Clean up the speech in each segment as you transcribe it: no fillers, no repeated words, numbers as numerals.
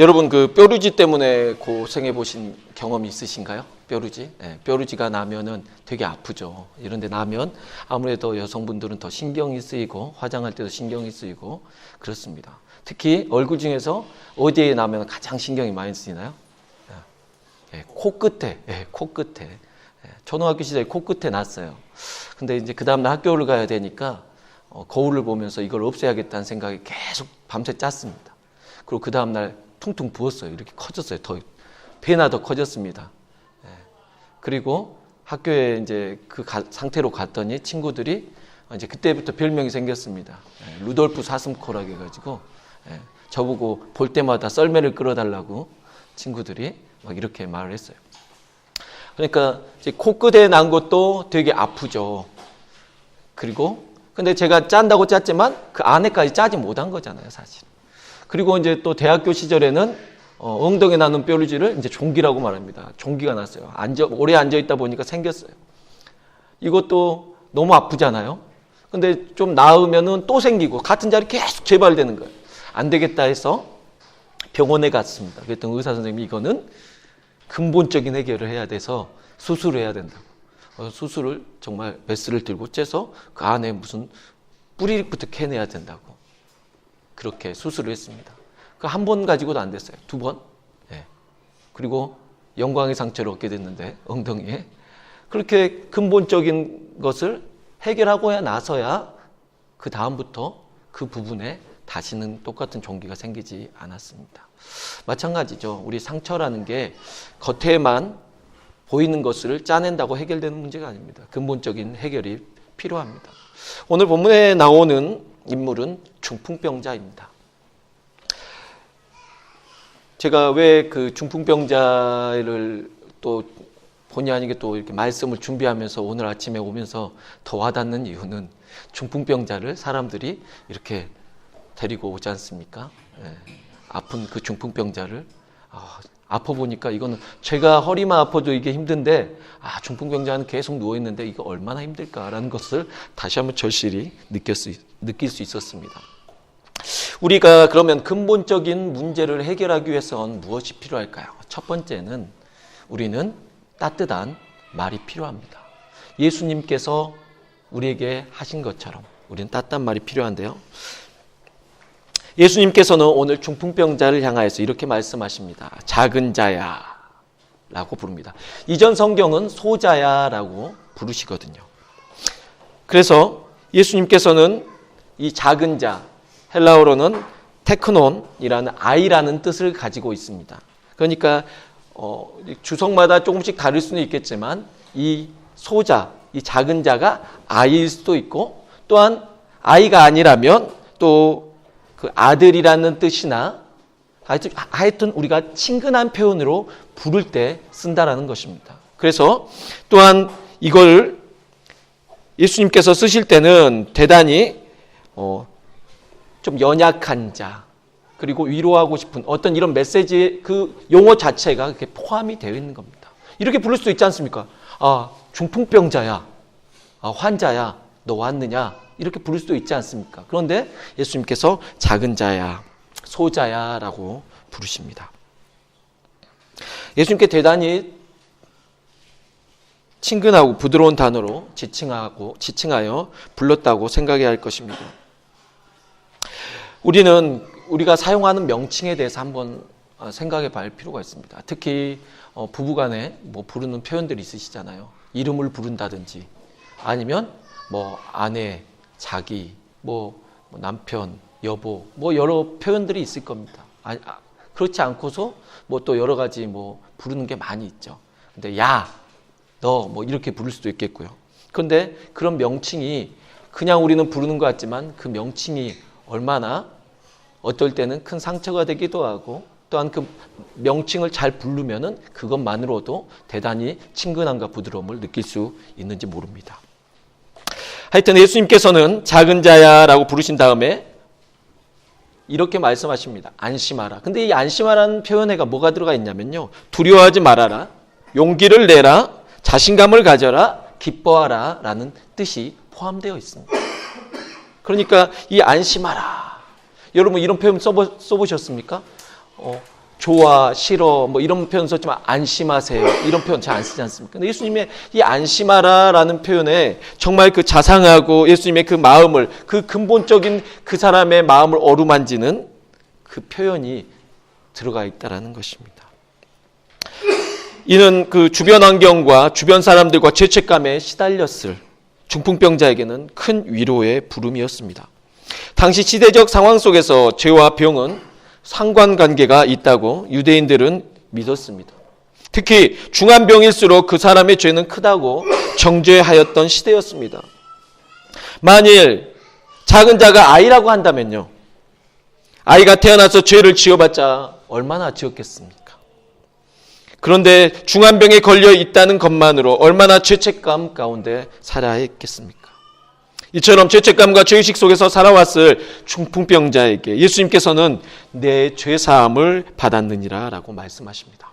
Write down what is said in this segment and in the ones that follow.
여러분 그 뾰루지 때문에 고생해 보신 경험이 있으신가요? 뾰루지? 네, 뾰루지가 나면은 되게 아프죠. 이런데 나면 아무래도 여성분들은 더 신경이 쓰이고 화장할 때도 신경이 쓰이고 그렇습니다. 특히 얼굴 중에서 어디에 나면 가장 신경이 많이 쓰이나요? 네, 코끝에, 네, 코끝에. 네, 초등학교 시절에 코끝에 났어요. 근데 이제 그 다음날 학교를 가야 되니까 거울을 보면서 이걸 없애야겠다는 생각이 계속 밤새 짰습니다. 그리고 그 다음날 퉁퉁 부었어요. 이렇게 커졌어요. 배나 더 커졌습니다. 네. 그리고 학교에 이제 그 상태로 갔더니 친구들이 이제 그때부터 별명이 생겼습니다. 네. 루돌프 사슴코라고 해가지고 네. 저보고 볼 때마다 썰매를 끌어달라고 친구들이 막 이렇게 말을 했어요. 그러니까 이제 코끝에 난 것도 되게 아프죠. 그리고 근데 제가 짠다고 짰지만 그 안에까지 짜지 못한 거잖아요, 사실. 그리고 이제 또 대학교 시절에는 엉덩이에 나는 뾰루지를 이제 종기라고 말합니다. 종기가 났어요. 오래 앉아 있다 보니까 생겼어요. 이것도 너무 아프잖아요. 근데 좀 나으면은 또 생기고 같은 자리 계속 재발되는 거예요. 안 되겠다 해서 병원에 갔습니다. 그랬더니 의사 선생님이 이거는 근본적인 해결을 해야 돼서 수술을 해야 된다고. 수술을 정말 메스를 들고 째서 그 안에 무슨 뿌리부터 캐내야 된다고. 그렇게 수술을 했습니다. 그 한 번 가지고도 안 됐어요. 2번. 예. 그리고 영광의 상처를 얻게 됐는데 엉덩이에. 그렇게 근본적인 것을 해결하고야 나서야 그 다음부터 그 부분에 다시는 똑같은 종기가 생기지 않았습니다. 마찬가지죠. 우리 상처라는 게 겉에만 보이는 것을 짜낸다고 해결되는 문제가 아닙니다. 근본적인 해결이 필요합니다. 오늘 본문에 나오는 인물은 중풍병자입니다. 제가 왜 그 중풍병자를 또 본의 아니게 또 이렇게 말씀을 준비하면서 오늘 아침에 오면서 더 와닿는 이유는 중풍병자를 사람들이 이렇게 데리고 오지 않습니까? 네. 아픈 그 중풍병자를 아파 보니까 이거는 제가 허리만 아파도 이게 힘든데 중풍병자는 계속 누워있는데 이거 얼마나 힘들까라는 것을 다시 한번 절실히 느낄 수 있었습니다. 우리가 그러면 근본적인 문제를 해결하기 위해서는 무엇이 필요할까요? 첫 번째는 우리는 따뜻한 말이 필요합니다. 예수님께서 우리에게 하신 것처럼 우리는 따뜻한 말이 필요한데요. 예수님께서는 오늘 중풍병자를 향하여서 이렇게 말씀하십니다. 작은 자야 라고 부릅니다. 이전 성경은 소자야 라고 부르시거든요. 그래서 예수님께서는 이 작은 자, 헬라어로는 테크논이라는 아이라는 뜻을 가지고 있습니다. 그러니까 주석마다 조금씩 다를 수는 있겠지만 이 소자, 이 작은 자가 아이일 수도 있고 또한 아이가 아니라면 또 그 아들이라는 뜻이나 하여튼 우리가 친근한 표현으로 부를 때 쓴다라는 것입니다. 그래서 또한 이걸 예수님께서 쓰실 때는 대단히 좀 연약한 자 그리고 위로하고 싶은 어떤 이런 메시지의 그 용어 자체가 그렇게 포함이 되어 있는 겁니다. 이렇게 부를 수도 있지 않습니까? 중풍병자야, 환자야, 너 왔느냐? 이렇게 부를 수도 있지 않습니까? 그런데 예수님께서 작은 자야, 소자야 라고 부르십니다. 예수님께 대단히 친근하고 부드러운 단어로 지칭하여 불렀다고 생각해야 할 것입니다. 우리가 사용하는 명칭에 대해서 한번 생각해 볼 필요가 있습니다. 특히 부부간에 부르는 표현들이 있으시잖아요. 이름을 부른다든지 아니면 아내, 자기, 남편, 여보, 여러 표현들이 있을 겁니다. 그렇지 않고서 또 여러 가지 부르는 게 많이 있죠. 근데 야, 너 이렇게 부를 수도 있겠고요. 그런데 그런 명칭이 그냥 우리는 부르는 것 같지만 그 명칭이 얼마나 어떨 때는 큰 상처가 되기도 하고 또한 그 명칭을 잘 부르면은 그것만으로도 대단히 친근함과 부드러움을 느낄 수 있는지 모릅니다. 하여튼 예수님께서는 작은 자야 라고 부르신 다음에 이렇게 말씀하십니다. 안심하라. 근데 이 안심하라는 표현에가 뭐가 들어가 있냐면요. 두려워하지 말아라. 용기를 내라. 자신감을 가져라. 기뻐하라 라는 뜻이 포함되어 있습니다. 그러니까 이 안심하라. 여러분 이런 표현 써보셨습니까? 좋아, 싫어, 뭐 이런 표현 썼지만 안심하세요. 이런 표현 잘 안 쓰지 않습니까? 근데 예수님의 이 안심하라라는 표현에 정말 그 자상하고 예수님의 그 마음을, 그 근본적인 그 사람의 마음을 어루만지는 그 표현이 들어가 있다라는 것입니다. 이는 그 주변 환경과 주변 사람들과 죄책감에 시달렸을 중풍병자에게는 큰 위로의 부름이었습니다. 당시 시대적 상황 속에서 죄와 병은 상관관계가 있다고 유대인들은 믿었습니다. 특히 중한 병일수록 그 사람의 죄는 크다고 정죄하였던 시대였습니다. 만일 작은 자가 아이라고 한다면요, 아이가 태어나서 죄를 지어봤자 얼마나 지었겠습니까? 그런데 중한병에 걸려 있다는 것만으로 얼마나 죄책감 가운데 살아야 했겠습니까? 이처럼 죄책감과 죄의식 속에서 살아왔을 중풍병자에게 예수님께서는 내 죄사함을 받았느니라 라고 말씀하십니다.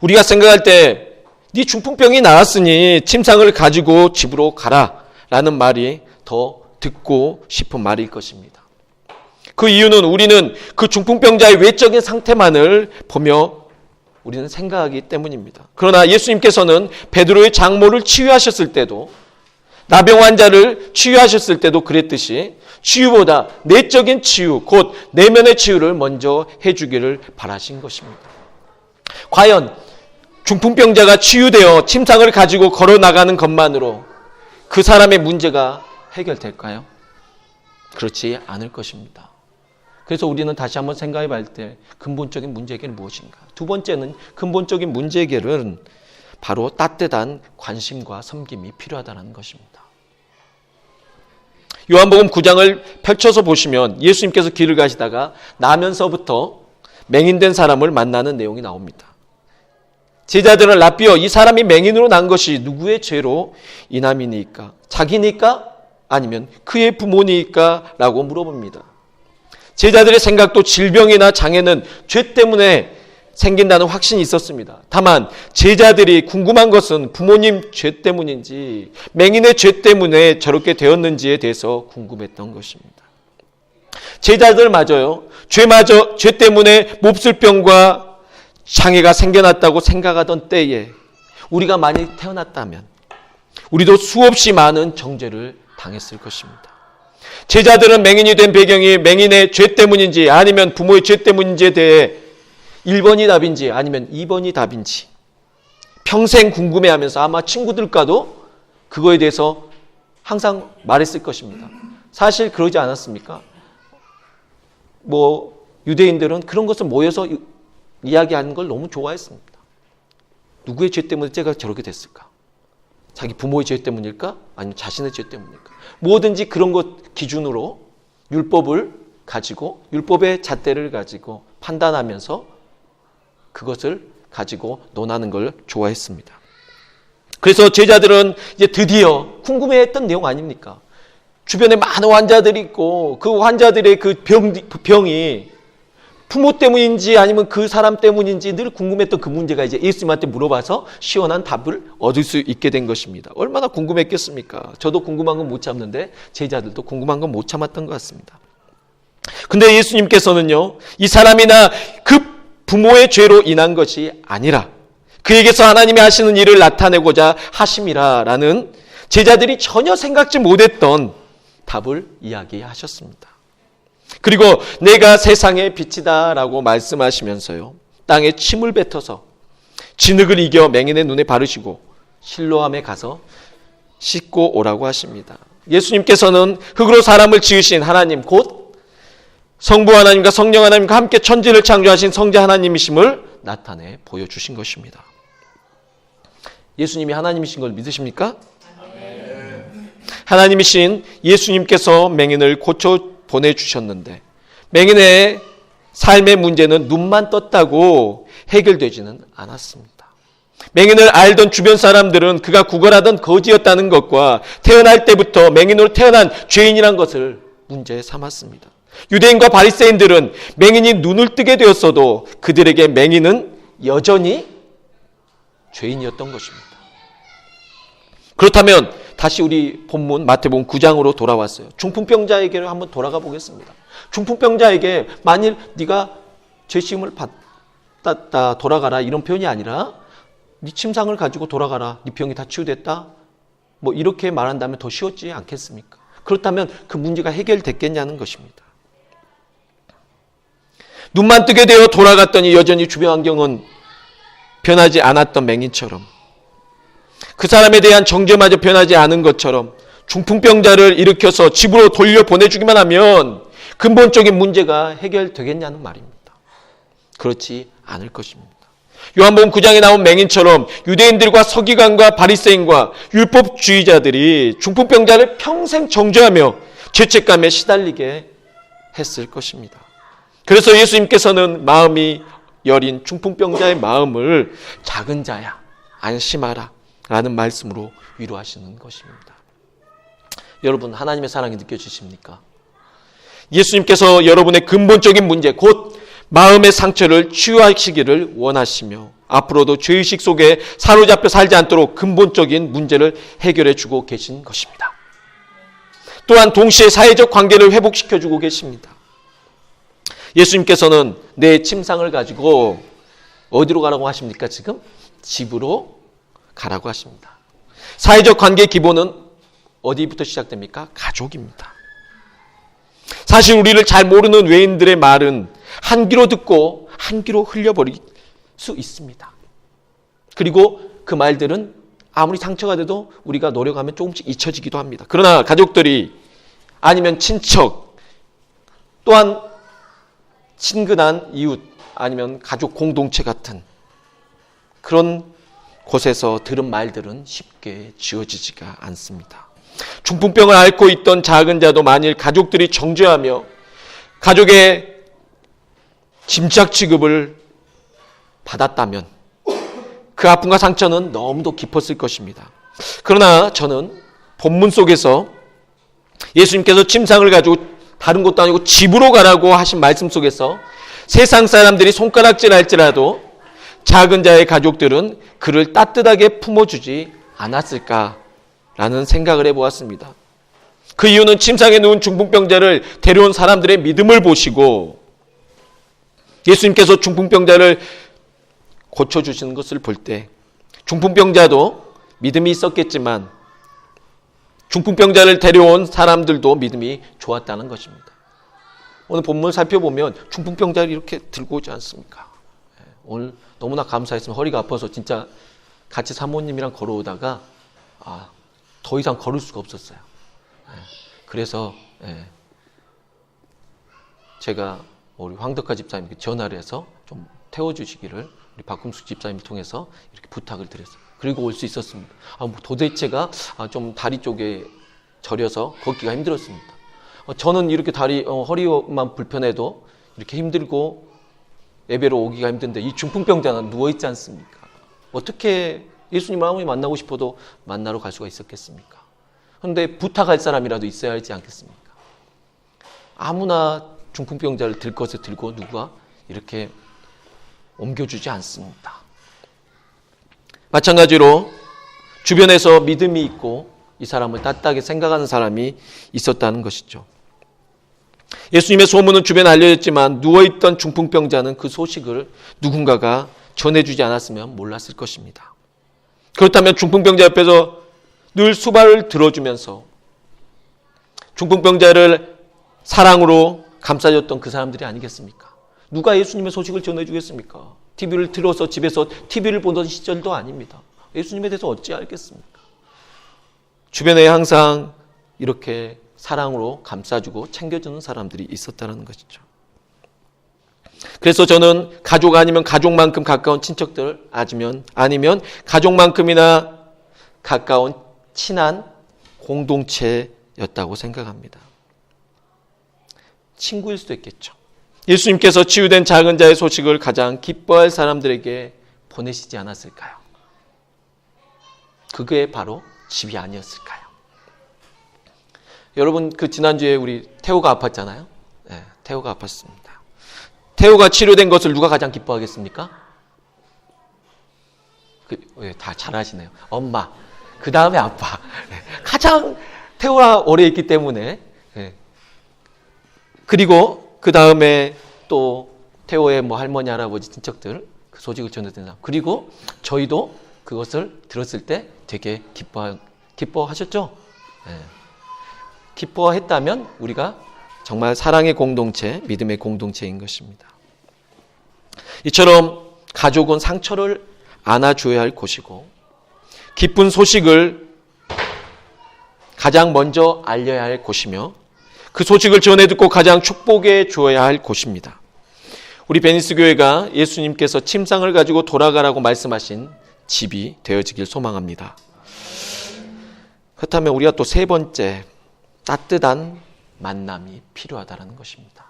우리가 생각할 때 네 중풍병이 나았으니 침상을 가지고 집으로 가라 라는 말이 더 듣고 싶은 말일 것입니다. 그 이유는 우리는 그 중풍병자의 외적인 상태만을 보며 우리는 생각하기 때문입니다. 그러나 예수님께서는 베드로의 장모를 치유하셨을 때도, 나병 환자를 치유하셨을 때도 그랬듯이 치유보다 내적인 치유, 곧 내면의 치유를 먼저 해주기를 바라신 것입니다. 과연 중풍병자가 치유되어 침상을 가지고 걸어나가는 것만으로 그 사람의 문제가 해결될까요? 그렇지 않을 것입니다. 그래서 우리는 다시 한번 생각해 볼 때 근본적인 문제 해결은 무엇인가? 두 번째는 근본적인 문제 해결은 바로 따뜻한 관심과 섬김이 필요하다는 것입니다. 요한복음 9장을 펼쳐서 보시면 예수님께서 길을 가시다가 나면서부터 맹인된 사람을 만나는 내용이 나옵니다. 제자들은 라삐어, 이 사람이 맹인으로 난 것이 누구의 죄로 인함이니까? 자기니까? 아니면 그의 부모니까? 라고 물어봅니다. 제자들의 생각도 질병이나 장애는 죄 때문에 생긴다는 확신이 있었습니다. 다만 제자들이 궁금한 것은 부모님 죄 때문인지 맹인의 죄 때문에 저렇게 되었는지에 대해서 궁금했던 것입니다. 제자들마저요, 죄 때문에 몹쓸병과 장애가 생겨났다고 생각하던 때에 우리가 많이 태어났다면 우리도 수없이 많은 정죄를 당했을 것입니다. 제자들은 맹인이 된 배경이 맹인의 죄 때문인지 아니면 부모의 죄 때문인지에 대해 1번이 답인지 아니면 2번이 답인지 평생 궁금해하면서 아마 친구들과도 그거에 대해서 항상 말했을 것입니다. 사실 그러지 않았습니까? 유대인들은 그런 것을 모여서 이야기하는 걸 너무 좋아했습니다. 누구의 죄 때문에 제가 저렇게 됐을까? 자기 부모의 죄 때문일까? 아니면 자신의 죄 때문일까? 뭐든지 그런 것 기준으로 율법을 가지고 율법의 잣대를 가지고 판단하면서 그것을 가지고 논하는 걸 좋아했습니다. 그래서 제자들은 이제 드디어 궁금해했던 내용 아닙니까? 주변에 많은 환자들이 있고 그 환자들의 그 병이 부모 때문인지 아니면 그 사람 때문인지 늘 궁금했던 그 문제가 이제 예수님한테 물어봐서 시원한 답을 얻을 수 있게 된 것입니다. 얼마나 궁금했겠습니까? 저도 궁금한 건 못 참는데 제자들도 궁금한 건 못 참았던 것 같습니다. 근데 예수님께서는요, 이 사람이나 그 부모의 죄로 인한 것이 아니라 그에게서 하나님이 하시는 일을 나타내고자 하심이라라는 제자들이 전혀 생각지 못했던 답을 이야기하셨습니다. 그리고 내가 세상의 빛이다 라고 말씀하시면서요, 땅에 침을 뱉어서 진흙을 이겨 맹인의 눈에 바르시고 실로암에 가서 씻고 오라고 하십니다. 예수님께서는 흙으로 사람을 지으신 하나님, 곧 성부 하나님과 성령 하나님과 함께 천지를 창조하신 성자 하나님이심을 나타내 보여주신 것입니다. 예수님이 하나님이신 걸 믿으십니까? 하나님이신 예수님께서 맹인을 고쳐 보내주셨는데 맹인의 삶의 문제는 눈만 떴다고 해결되지는 않았습니다. 맹인을 알던 주변 사람들은 그가 구걸하던 거지였다는 것과 태어날 때부터 맹인으로 태어난 죄인이란 것을 문제 삼았습니다. 유대인과 바리새인들은 맹인이 눈을 뜨게 되었어도 그들에게 맹인은 여전히 죄인이었던 것입니다. 그렇다면 다시 우리 본문 마태복음 9장으로 돌아왔어요. 중풍병자에게 한번 돌아가 보겠습니다. 중풍병자에게 만일 네가 죄시움을 받았다 돌아가라 이런 표현이 아니라 네 침상을 가지고 돌아가라. 네 병이 다 치유됐다. 뭐 이렇게 말한다면 더 쉬웠지 않겠습니까? 그렇다면 그 문제가 해결됐겠냐는 것입니다. 눈만 뜨게 되어 돌아갔더니 여전히 주변 환경은 변하지 않았던 맹인처럼, 그 사람에 대한 정죄마저 변하지 않은 것처럼 중풍병자를 일으켜서 집으로 돌려보내주기만 하면 근본적인 문제가 해결되겠냐는 말입니다. 그렇지 않을 것입니다. 요한복음 9장에 나온 맹인처럼 유대인들과 서기관과 바리새인과 율법주의자들이 중풍병자를 평생 정죄하며 죄책감에 시달리게 했을 것입니다. 그래서 예수님께서는 마음이 여린 중풍병자의 마음을 작은 자야 안심하라 라는 말씀으로 위로하시는 것입니다. 여러분, 하나님의 사랑이 느껴지십니까? 예수님께서 여러분의 근본적인 문제, 곧 마음의 상처를 치유하시기를 원하시며 앞으로도 죄의식 속에 사로잡혀 살지 않도록 근본적인 문제를 해결해 주고 계신 것입니다. 또한 동시에 사회적 관계를 회복시켜 주고 계십니다. 예수님께서는 내 침상을 가지고 어디로 가라고 하십니까? 지금 집으로 가라고 하십니다. 사회적 관계의 기본은 어디부터 시작됩니까? 가족입니다. 사실 우리를 잘 모르는 외인들의 말은 한 귀로 듣고 한 귀로 흘려버릴 수 있습니다. 그리고 그 말들은 아무리 상처가 돼도 우리가 노력하면 조금씩 잊혀지기도 합니다. 그러나 가족들이 아니면 친척 또한 친근한 이웃 아니면 가족 공동체 같은 그런 곳에서 들은 말들은 쉽게 지워지지가 않습니다. 중풍병을 앓고 있던 작은 자도 만일 가족들이 정죄하며 가족의 짐작 취급을 받았다면 그 아픔과 상처는 너무도 깊었을 것입니다. 그러나 저는 본문 속에서 예수님께서 침상을 가지고 다른 곳도 아니고 집으로 가라고 하신 말씀 속에서 세상 사람들이 손가락질할지라도 작은 자의 가족들은 그를 따뜻하게 품어주지 않았을까라는 생각을 해보았습니다. 그 이유는 침상에 누운 중풍병자를 데려온 사람들의 믿음을 보시고 예수님께서 중풍병자를 고쳐주시는 것을 볼 때 중풍병자도 믿음이 있었겠지만 중풍병자를 데려온 사람들도 믿음이 좋았다는 것입니다. 오늘 본문을 살펴보면 중풍병자를 이렇게 들고 오지 않습니까? 오늘 너무나 감사했으면 허리가 아파서 진짜 같이 사모님이랑 걸어오다가 더 이상 걸을 수가 없었어요. 그래서 제가 우리 황덕화 집사님께 전화를 해서 좀 태워주시기를 우리 박금숙 집사님을 통해서 이렇게 부탁을 드렸어요. 그리고 올 수 있었습니다. 도대체가 좀 다리 쪽에 저려서 걷기가 힘들었습니다. 저는 이렇게 허리만 불편해도 이렇게 힘들고 예배로 오기가 힘든데 이 중풍병자는 누워있지 않습니까? 어떻게 예수님을 아무리 만나고 싶어도 만나러 갈 수가 있었겠습니까? 그런데 부탁할 사람이라도 있어야 하지 않겠습니까? 아무나 중풍병자를 들 것에 들고 누가 이렇게 옮겨주지 않습니다. 마찬가지로 주변에서 믿음이 있고 이 사람을 따뜻하게 생각하는 사람이 있었다는 것이죠. 예수님의 소문은 주변에 알려졌지만 누워있던 중풍병자는 그 소식을 누군가가 전해주지 않았으면 몰랐을 것입니다. 그렇다면 중풍병자 옆에서 늘 수발을 들어주면서 중풍병자를 사랑으로 감싸줬던 그 사람들이 아니겠습니까? 누가 예수님의 소식을 전해주겠습니까? TV를 틀어서 집에서 TV를 보던 시절도 아닙니다. 예수님에 대해서 어찌 알겠습니까? 주변에 항상 이렇게 사랑으로 감싸주고 챙겨주는 사람들이 있었다는 것이죠. 그래서 저는 가족 아니면 가족만큼 가까운 친척들 아니면 가족만큼이나 가까운 친한 공동체였다고 생각합니다. 친구일 수도 있겠죠. 예수님께서 치유된 작은 자의 소식을 가장 기뻐할 사람들에게 보내시지 않았을까요? 그게 바로 집이 아니었을까요? 여러분, 그 지난주에 우리 태호가 아팠잖아요. 네, 태호가 아팠습니다. 태호가 치료된 것을 누가 가장 기뻐하겠습니까? 다 잘하시네요. 엄마, 그 다음에 아빠. 가장 태호가 오래 있기 때문에 그리고 그 다음에 또 태호의 뭐 할머니, 할아버지, 친척들 그 소식을 전해드린 사람. 그리고 저희도 그것을 들었을 때 되게 기뻐하셨죠? 네. 기뻐했다면 우리가 정말 사랑의 공동체, 믿음의 공동체인 것입니다. 이처럼 가족은 상처를 안아줘야 할 곳이고 기쁜 소식을 가장 먼저 알려야 할 곳이며 그 소식을 전해 듣고 가장 축복해 주어야 할 곳입니다. 우리 베니스 교회가 예수님께서 침상을 가지고 돌아가라고 말씀하신 집이 되어지길 소망합니다. 그렇다면 우리가 또 세 번째 따뜻한 만남이 필요하다는 것입니다.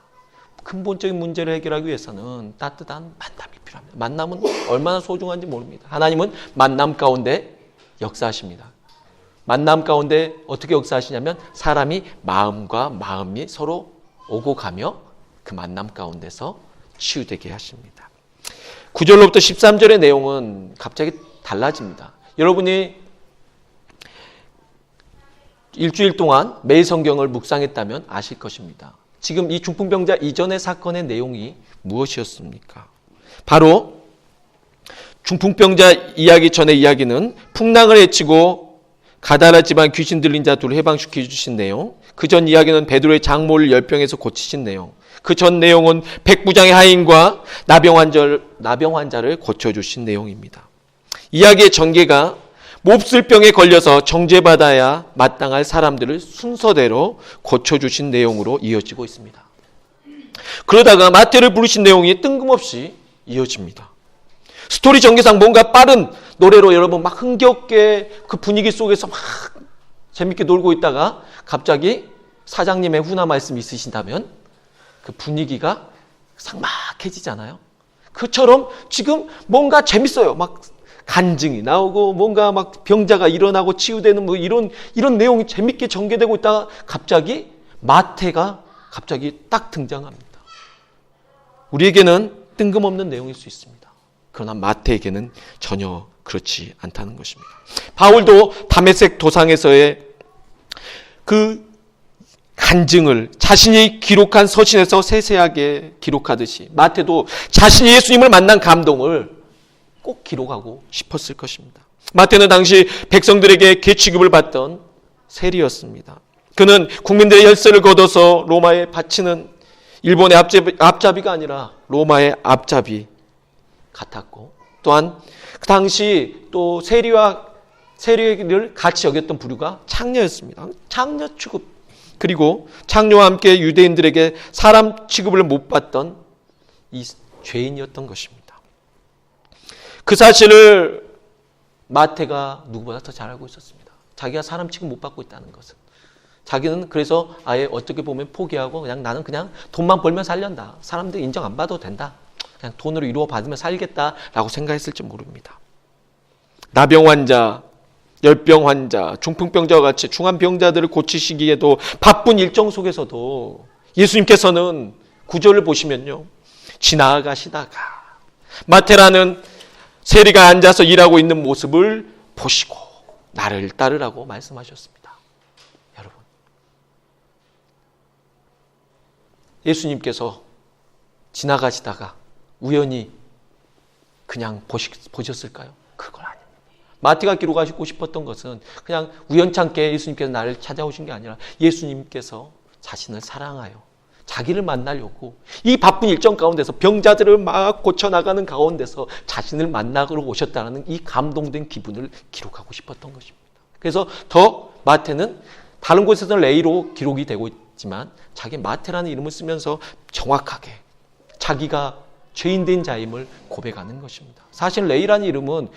근본적인 문제를 해결하기 위해서는 따뜻한 만남이 필요합니다. 만남은 얼마나 소중한지 모릅니다. 하나님은 만남 가운데 역사하십니다. 만남 가운데 어떻게 역사하시냐면 사람이 마음과 마음이 서로 오고 가며 그 만남 가운데서 치유되게 하십니다. 9절로부터 13절의 내용은 갑자기 달라집니다. 여러분이 일주일 동안 매일 성경을 묵상했다면 아실 것입니다. 지금 이 중풍병자 이전의 사건의 내용이 무엇이었습니까? 바로 중풍병자 이야기 전의 이야기는 풍랑을 헤치고 가다라 지방 귀신 들린 자 둘을 해방시켜 주신 내용, 그 전 이야기는 베드로의 장모를 열병에서 고치신 내용, 그 전 내용은 백부장의 하인과 나병 환자를 고쳐주신 내용입니다. 이야기의 전개가 몹쓸 병에 걸려서 정죄받아야 마땅할 사람들을 순서대로 고쳐주신 내용으로 이어지고 있습니다. 그러다가 마태를 부르신 내용이 뜬금없이 이어집니다. 스토리 전개상 뭔가 빠른 노래로 여러분 막 흥겹게 그 분위기 속에서 막 재밌게 놀고 있다가 갑자기 사장님의 훈화 말씀이 있으신다면 그 분위기가 삭막해지잖아요. 그처럼 지금 뭔가 재밌어요. 막 간증이 나오고 뭔가 막 병자가 일어나고 치유되는 뭐 이런 내용이 재밌게 전개되고 있다가 갑자기 마태가 갑자기 딱 등장합니다. 우리에게는 뜬금없는 내용일 수 있습니다. 그러나 마태에게는 전혀 그렇지 않다는 것입니다. 바울도 다메섹 도상에서의 그 간증을 자신이 기록한 서신에서 세세하게 기록하듯이 마태도 자신이 예수님을 만난 감동을 꼭 기록하고 싶었을 것입니다. 마태는 당시 백성들에게 계취급을 받던 세리였습니다. 그는 국민들의 열쇠를 걷어서 로마에 바치는 일본의 앞잡이가 아니라 로마의 앞잡이 같았고, 또한 그 당시 또 세리를 같이 여겼던 부류가 창녀였습니다. 창녀 취급, 그리고 창녀와 함께 유대인들에게 사람 취급을 못 받던 이 죄인이었던 것입니다. 그 사실을 마태가 누구보다 더 잘 알고 있었습니다. 자기가 사람 취급 못 받고 있다는 것은. 자기는 그래서 아예 어떻게 보면 포기하고 나는 그냥 돈만 벌면 살련다. 사람들 인정 안 받아도 된다. 그냥 돈으로 이루어 받으면 살겠다라고 생각했을지 모릅니다. 나병 환자, 열병 환자, 중풍병자와 같이 중한 병자들을 고치시기에도 바쁜 일정 속에서도 예수님께서는 구절을 보시면요, 지나가시다가 마태라는 세리가 앉아서 일하고 있는 모습을 보시고 나를 따르라고 말씀하셨습니다. 여러분, 예수님께서 지나가시다가 우연히 그냥 보셨을까요? 그건 아닙니다. 마태가 기록하시고 싶었던 것은 그냥 우연찮게 예수님께서 나를 찾아오신 게 아니라 예수님께서 자신을 사랑하여 자기를 만나려고 이 바쁜 일정 가운데서 병자들을 막 고쳐나가는 가운데서 자신을 만나러 오셨다는 이 감동된 기분을 기록하고 싶었던 것입니다. 그래서 더 마태는 다른 곳에서는 레이로 기록이 되고 있지만 자기 마태라는 이름을 쓰면서 정확하게 자기가 죄인된 자임을 고백하는 것입니다. 사실 레이라는 이름은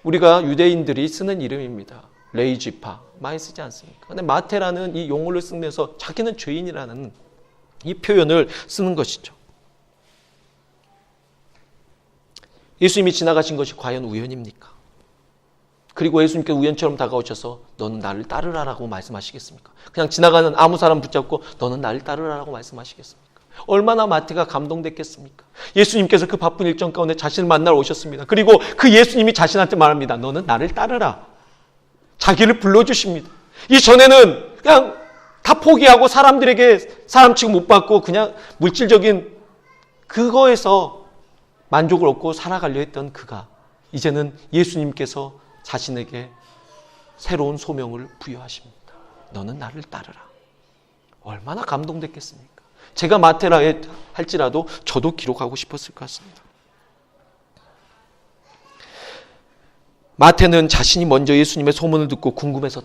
우리가 유대인들이 쓰는 이름입니다. 레이지파 많이 쓰지 않습니까? 그런데 마태라는 이 용어를 쓰면서 자기는 죄인이라는 이 표현을 쓰는 것이죠. 예수님이 지나가신 것이 과연 우연입니까? 그리고 예수님께 우연처럼 다가오셔서 너는 나를 따르라라고 말씀하시겠습니까? 그냥 지나가는 아무 사람 붙잡고 너는 나를 따르라라고 말씀하시겠습니까? 얼마나 마태가 감동됐겠습니까? 예수님께서 그 바쁜 일정 가운데 자신을 만나러 오셨습니다. 그리고 그 예수님이 자신한테 말합니다. 너는 나를 따르라. 자기를 불러주십니다. 이전에는 그냥 다 포기하고 사람들에게 사람 취급 못 받고 그냥 물질적인 그거에서 만족을 얻고 살아가려 했던 그가 이제는 예수님께서 자신에게 새로운 소명을 부여하십니다. 너는 나를 따르라. 얼마나 감동됐겠습니까? 제가 마태라 할지라도 저도 기록하고 싶었을 것 같습니다. 마태는 자신이 먼저 예수님의 소문을 듣고 궁금해서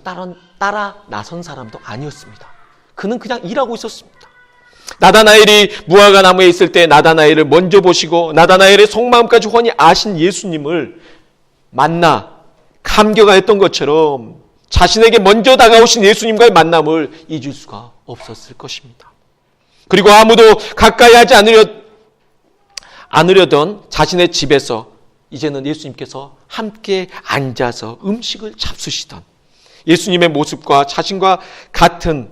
따라 나선 사람도 아니었습니다. 그는 그냥 일하고 있었습니다. 나다나엘이 무화과 나무에 있을 때 나다나엘을 먼저 보시고 나다나엘의 속마음까지 훤히 아신 예수님을 만나 감격하였던 것처럼 자신에게 먼저 다가오신 예수님과의 만남을 잊을 수가 없었을 것입니다. 그리고 아무도 가까이 하지 않으려던 자신의 집에서 이제는 예수님께서 함께 앉아서 음식을 잡수시던 예수님의 모습과 자신과 같은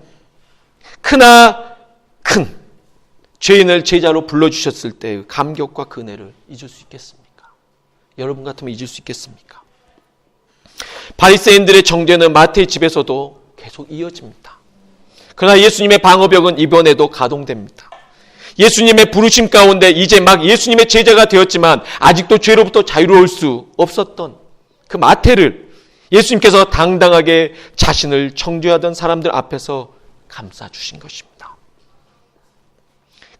크나 큰 죄인을 제자로 불러주셨을 때의 감격과 그 은혜를 잊을 수 있겠습니까? 여러분 같으면 잊을 수 있겠습니까? 바리새인들의 정죄는 마태의 집에서도 계속 이어집니다. 그러나 예수님의 방어벽은 이번에도 가동됩니다. 예수님의 부르심 가운데 이제 막 예수님의 제자가 되었지만 아직도 죄로부터 자유로울 수 없었던 그 마태를 예수님께서 당당하게 자신을 정죄하던 사람들 앞에서 감싸주신 것입니다.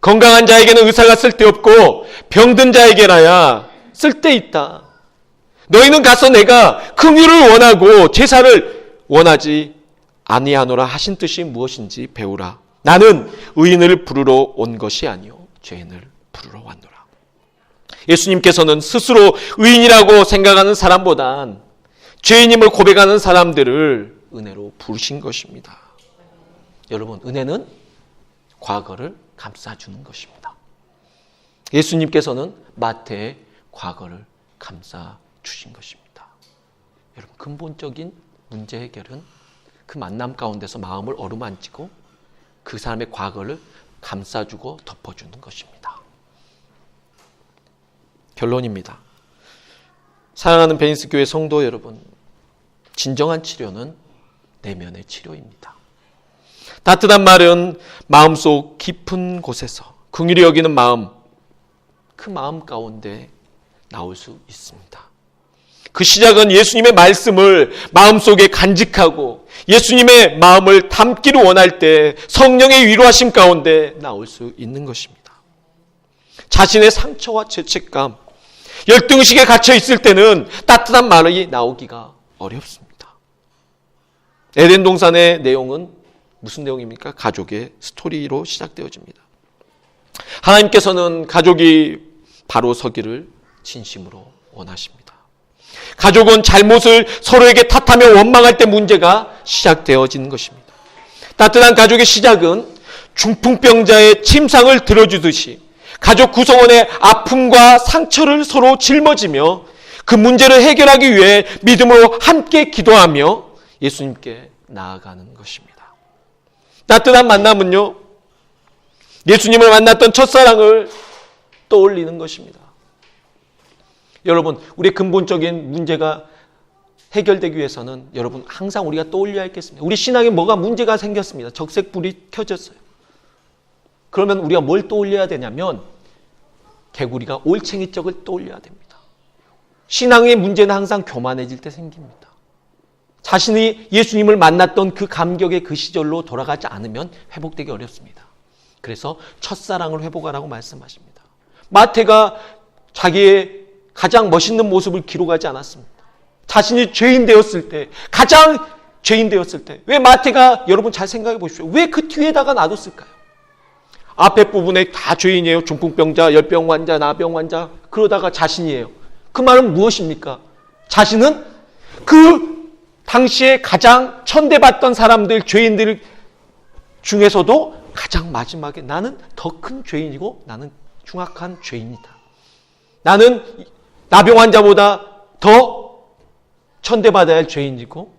건강한 자에게는 의사가 쓸데없고 병든 자에게나야 쓸데있다. 너희는 가서 내가 긍휼을 원하고 제사를 원하지 아니하노라 하신 뜻이 무엇인지 배우라. 나는 의인을 부르러 온 것이 아니요 죄인을 부르러 왔노라. 예수님께서는 스스로 의인이라고 생각하는 사람보단 죄인임을 고백하는 사람들을 은혜로 부르신 것입니다. 여러분, 은혜는 과거를 감싸주는 것입니다. 예수님께서는 마태의 과거를 감싸주신 것입니다. 여러분, 근본적인 문제 해결은 그 만남 가운데서 마음을 어루만지고 그 사람의 과거를 감싸주고 덮어주는 것입니다. 결론입니다. 사랑하는 베니스 교회 성도 여러분, 진정한 치료는 내면의 치료입니다. 따뜻한 말은 마음속 깊은 곳에서 긍휼히 여기는 마음, 그 마음 가운데 나올 수 있습니다. 그 시작은 예수님의 말씀을 마음속에 간직하고 예수님의 마음을 담기를 원할 때 성령의 위로하심 가운데 나올 수 있는 것입니다. 자신의 상처와 죄책감, 열등의식에 갇혀 있을 때는 따뜻한 말이 나오기가 어렵습니다. 에덴 동산의 내용은 무슨 내용입니까? 가족의 스토리로 시작되어집니다. 하나님께서는 가족이 바로 서기를 진심으로 원하십니다. 가족은 잘못을 서로에게 탓하며 원망할 때 문제가 시작되어지는 것입니다. 따뜻한 가족의 시작은 중풍병자의 침상을 들어주듯이 가족 구성원의 아픔과 상처를 서로 짊어지며 그 문제를 해결하기 위해 믿음으로 함께 기도하며 예수님께 나아가는 것입니다. 따뜻한 만남은요, 예수님을 만났던 첫사랑을 떠올리는 것입니다. 여러분, 우리의 근본적인 문제가 해결되기 위해서는 여러분 항상 우리가 떠올려야 했겠습니다. 우리 신앙에 뭐가 문제가 생겼습니다. 적색불이 켜졌어요. 그러면 우리가 뭘 떠올려야 되냐면 개구리가 올챙이 쪽을 떠올려야 됩니다. 신앙의 문제는 항상 교만해질 때 생깁니다. 자신이 예수님을 만났던 그 감격의 그 시절로 돌아가지 않으면 회복되기 어렵습니다. 그래서 첫사랑을 회복하라고 말씀하십니다. 마태가 자기의 가장 멋있는 모습을 기록하지 않았습니다. 자신이 죄인 되었을 때, 가장 죄인 되었을 때, 왜 마태가, 여러분 잘 생각해 보십시오. 왜 그 뒤에다가 놔뒀을까요? 앞에 부분에 다 죄인이에요. 중풍병자, 열병 환자, 나병 환자, 그러다가 자신이에요. 그 말은 무엇입니까? 자신은 그 당시에 가장 천대받던 사람들, 죄인들 중에서도 가장 마지막에 나는 더 큰 죄인이고 나는 흉악한 죄인이다. 나는 나병 환자보다 더 천대받아야 할 죄인이고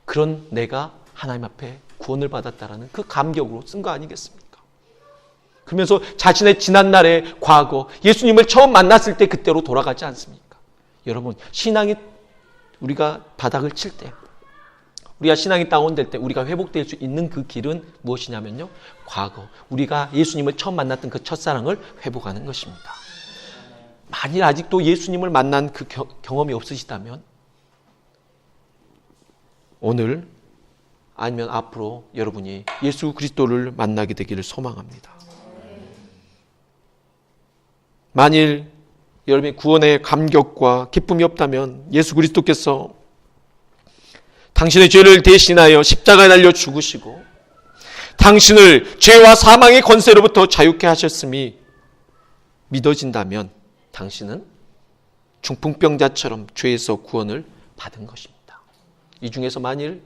그런 내가 하나님 앞에 구원을 받았다라는 그 감격으로 쓴 거 아니겠습니까? 그러면서 자신의 지난날의 과거, 예수님을 처음 만났을 때 그때로 돌아가지 않습니까? 여러분, 신앙이 우리가 바닥을 칠 때 우리가 신앙이 다운될 때 우리가 회복될 수 있는 그 길은 무엇이냐면요. 과거, 우리가 예수님을 처음 만났던 그 첫사랑을 회복하는 것입니다. 만일 아직도 예수님을 만난 그 경험이 없으시다면 오늘 아니면 앞으로 여러분이 예수 그리스도를 만나게 되기를 소망합니다. 만일 여러분의 구원의 감격과 기쁨이 없다면 예수 그리스도께서 당신의 죄를 대신하여 십자가에 달려 죽으시고 당신을 죄와 사망의 권세로부터 자유케 하셨음이 믿어진다면 당신은 중풍병자처럼 죄에서 구원을 받은 것입니다. 이 중에서 만일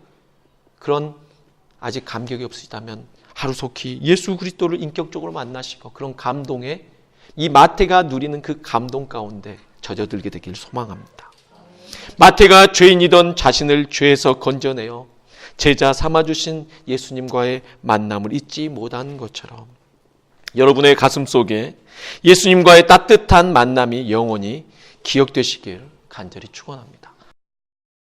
그런 아직 감격이 없으시다면 하루속히 예수 그리스도를 인격적으로 만나시고 그런 감동에 이 마태가 누리는 그 감동 가운데 젖어들게 되기를 소망합니다. 마태가 죄인이던 자신을 죄에서 건져내어 제자 삼아주신 예수님과의 만남을 잊지 못한 것처럼 여러분의 가슴 속에 예수님과의 따뜻한 만남이 영원히 기억되시길 간절히 축원합니다.